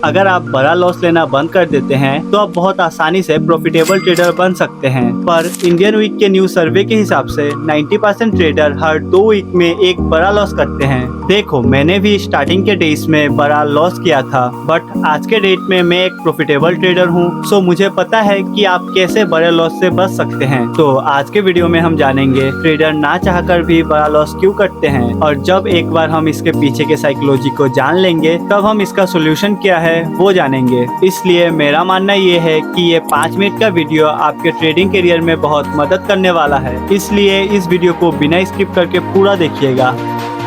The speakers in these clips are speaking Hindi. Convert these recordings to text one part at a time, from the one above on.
अगर आप बड़ा लॉस लेना बंद कर देते हैं तो आप बहुत आसानी से प्रॉफिटेबल ट्रेडर बन सकते हैं। पर इंडियन वीक के न्यू सर्वे के हिसाब से 90% ट्रेडर हर 2 वीक में एक बड़ा लॉस करते हैं। देखो, मैंने भी स्टार्टिंग के डेज में बड़ा लॉस किया था, बट आज के डेट में मैं एक प्रॉफिटेबल ट्रेडर हूँ, सो मुझे पता है कि आप कैसे बड़े लॉस से बच सकते हैं। तो आज के वीडियो में हम जानेंगे ट्रेडर ना चाहकर भी बड़ा लॉस क्यों करते हैं, और जब एक बार हम इसके पीछे के साइकोलॉजी को जान लेंगे तब हम इसका सोल्यूशन क्या है वो जानेंगे। इसलिए मेरा मानना ये है कि ये 5 मिनट का वीडियो आपके ट्रेडिंग करियर में बहुत मदद करने वाला है, इसलिए इस वीडियो को बिना स्किप करके पूरा देखिएगा।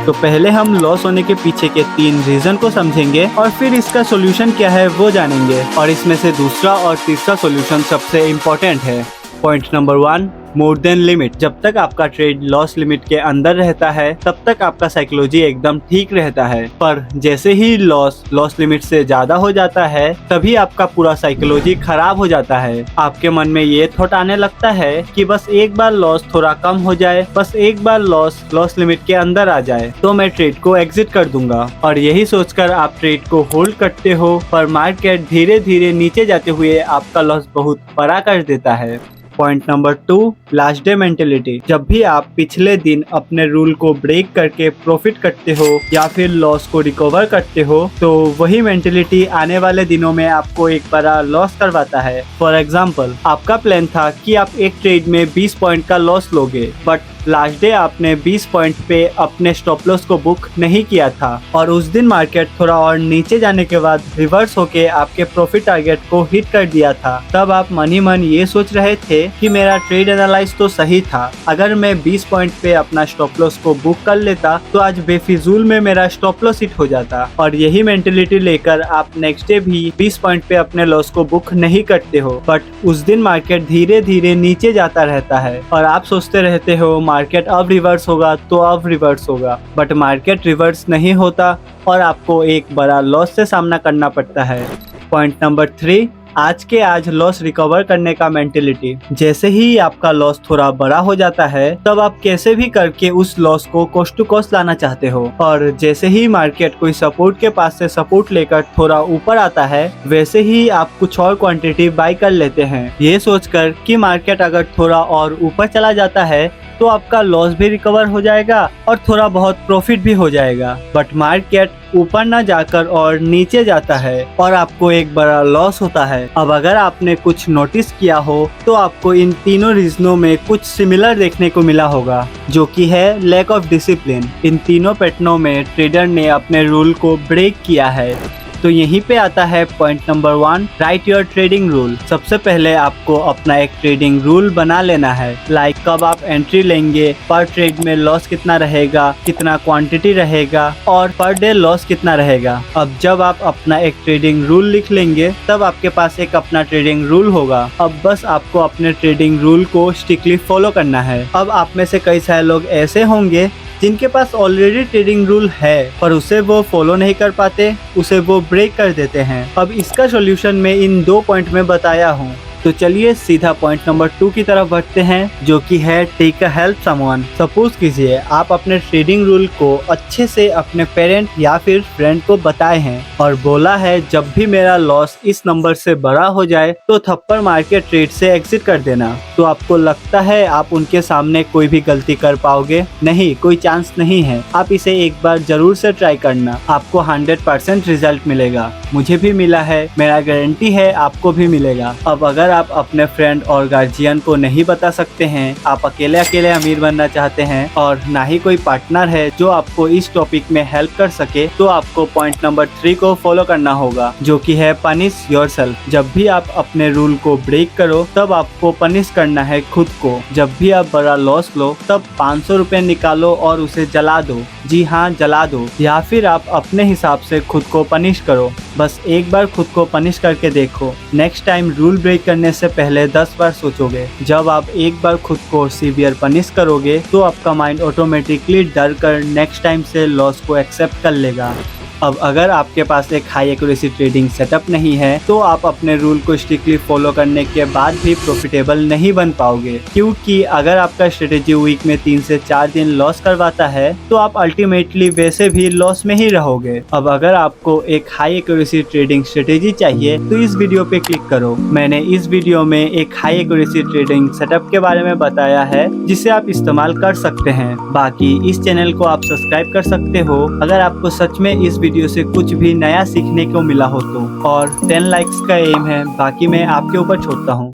तो पहले हम लॉस होने के पीछे के 3 रीजन को समझेंगे और फिर इसका सोल्यूशन क्या है वो जानेंगे, और इसमें से दूसरा और तीसरा सोल्यूशन सबसे इम्पोर्टेंट है। Point number 1, more than limit. जब तक आपका ट्रेड लॉस लिमिट के अंदर रहता है तब तक आपका साइकोलॉजी एकदम ठीक रहता है, पर जैसे ही लॉस लिमिट से ज्यादा हो जाता है तभी आपका पूरा साइकोलॉजी खराब हो जाता है। आपके मन में ये थॉट आने लगता है कि बस एक बार लॉस थोड़ा कम हो जाए, बस एक बार लॉस लिमिट के अंदर आ जाए तो मैं ट्रेड को एग्जिट कर दूंगा, और यही सोचकर आप ट्रेड को होल्ड करते हो, पर मार्केट धीरे धीरे नीचे जाते हुए आपका लॉस बहुत बड़ा कर देता है। Point number 2, last day mentality. जब भी आप पिछले दिन अपने रूल को ब्रेक करके प्रॉफिट करते हो या फिर लॉस को रिकवर करते हो तो वही मेंटेलिटी आने वाले दिनों में आपको एक बड़ा लॉस करवाता है। फॉर एग्जाम्पल, आपका प्लान था कि आप एक ट्रेड में 20 पॉइंट का लॉस लोगे, बट लास्ट डे आपने 20 पॉइंट पे अपने स्टॉप लॉस को बुक नहीं किया था, और उस दिन मार्केट थोड़ा और नीचे जाने के बाद रिवर्स होके आपके प्रॉफिट टारगेट को हिट कर दिया था। तब आप मन ही मन ये सोच रहे थे कि मेरा ट्रेड एनालाइज तो सही था, अगर मैं 20 पॉइंट पे अपना स्टॉप लॉस को बुक कर लेता तो आज बेफिजूल में मेरा स्टॉप लॉस हिट हो जाता। और यही मेंटेलिटी लेकर आप नेक्स्ट डे भी 20 पॉइंट पे अपने लॉस को बुक नहीं करते हो, बट उस दिन मार्केट धीरे धीरे नीचे जाता रहता है और आप सोचते रहते हो मार्केट अब रिवर्स होगा तो अब रिवर्स होगा, बट मार्केट रिवर्स नहीं होता और आपको एक बड़ा लॉस से सामना करना पड़ता है। पॉइंट नंबर 3, आज के आज लॉस रिकवर करने का मेंटेलिटी। जैसे ही आपका लॉस थोड़ा बड़ा हो जाता है तब आप कैसे भी करके उस लॉस को कॉस्ट टू कॉस्ट लाना चाहते हो, और जैसे ही मार्केट कोई सपोर्ट के पास से सपोर्ट लेकर थोड़ा ऊपर आता है वैसे ही आप कुछ और क्वांटिटी बाय कर लेते हैं, ये सोचकर कि मार्केट अगर थोड़ा और ऊपर चला जाता है तो आपका लॉस भी रिकवर हो जाएगा और थोड़ा बहुत प्रॉफिट भी हो जाएगा। बट मार्केट ऊपर ना जाकर और नीचे जाता है और आपको एक बड़ा लॉस होता है। अब अगर आपने कुछ नोटिस किया हो तो आपको इन तीनों रीजनों में कुछ सिमिलर देखने को मिला होगा, जो कि है लैक ऑफ डिसिप्लिन। इन तीनों पैटर्नों में ट्रेडर ने अपने रूल को ब्रेक किया है। तो यहीं पे आता है point number 1, right your trading rule. सबसे पहले आपको अपना एक ट्रेडिंग रूल बना लेना है, लाइक कब आप एंट्री लेंगे, पर ट्रेड में लॉस कितना रहेगा, कितना क्वांटिटी रहेगा और पर डे लॉस कितना रहेगा। अब जब आप अपना एक ट्रेडिंग रूल लिख लेंगे तब आपके पास एक अपना ट्रेडिंग रूल होगा। अब बस आपको अपने ट्रेडिंग रूल को स्ट्रिक्टली फॉलो करना है। अब आप में से कई सारे लोग ऐसे होंगे जिनके पास ऑलरेडी ट्रेडिंग रूल है पर उसे वो फॉलो नहीं कर पाते, उसे वो ब्रेक कर देते हैं। अब इसका सॉल्यूशन मैं इन 2 पॉइंट में बताया हूँ। तो चलिए सीधा पॉइंट नंबर 2 की तरफ बढ़ते हैं, जो कि है take a help someone. Suppose कीजिए आप अपने ट्रेडिंग रूल को अच्छे से अपने पेरेंट या फिर फ्रेंड को बताए हैं और बोला है जब भी मेरा लॉस इस नंबर से बड़ा हो जाए तो थप्पड़ मार के ट्रेड से एग्जिट कर देना। तो आपको लगता है आप उनके सामने कोई भी गलती कर पाओगे? नहीं, कोई चांस नहीं है। आप इसे एक बार जरूर से ट्राई करना, आपको 100% रिजल्ट मिलेगा। मुझे भी मिला है, मेरा गारंटी है आपको भी मिलेगा। अब अगर आप अपने फ्रेंड और गार्जियन को नहीं बता सकते हैं, आप अकेले अकेले अमीर बनना चाहते हैं और ना ही कोई पार्टनर है जो आपको इस टॉपिक में हेल्प कर सके, तो आपको पॉइंट नंबर 3 को फॉलो करना होगा, जो कि है पनिश योरसेल्फ। जब भी आप अपने रूल को ब्रेक करो तब आपको पनिश करना है खुद को। जब भी आप बड़ा लॉस लो तब 500 रुपए निकालो और उसे जला दो। जी हाँ, जला दो, या फिर आप अपने हिसाब से खुद को पनिश करो। बस एक बार खुद को पनिश करके देखो। नेक्स्ट टाइम रूल ब्रेक करने से पहले 10 बार सोचोगे। जब आप एक बार खुद को सीवियर पनिश करोगे तो आपका माइंड ऑटोमेटिकली डर कर नेक्स्ट टाइम से लॉस को एक्सेप्ट कर लेगा। अब अगर आपके पास एक हाई एक्यूरेसी ट्रेडिंग सेटअप नहीं है तो आप अपने रूल को स्ट्रिक्टली फॉलो करने के बाद भी प्रॉफिटेबल नहीं बन पाओगे, क्योंकि अगर आपका स्ट्रेटेजी वीक में 3 से 4 दिन लॉस करवाता है तो आप अल्टीमेटली वैसे भी लॉस में ही रहोगे। अब अगर आपको एक हाई एक्यूरेसी ट्रेडिंग स्ट्रेटेजी चाहिए तो इस वीडियो पे क्लिक करो। मैंने इस वीडियो में एक हाई एक्यूरेसी ट्रेडिंग सेटअप के बारे में बताया है जिसे आप इस्तेमाल कर सकते हैं। बाकी इस चैनल को आप सब्सक्राइब कर सकते हो अगर आपको सच में इस वीडियो से कुछ भी नया सीखने को मिला हो तो। और 10 लाइक्स का एम है, बाकी मैं आपके ऊपर छोड़ता हूँ।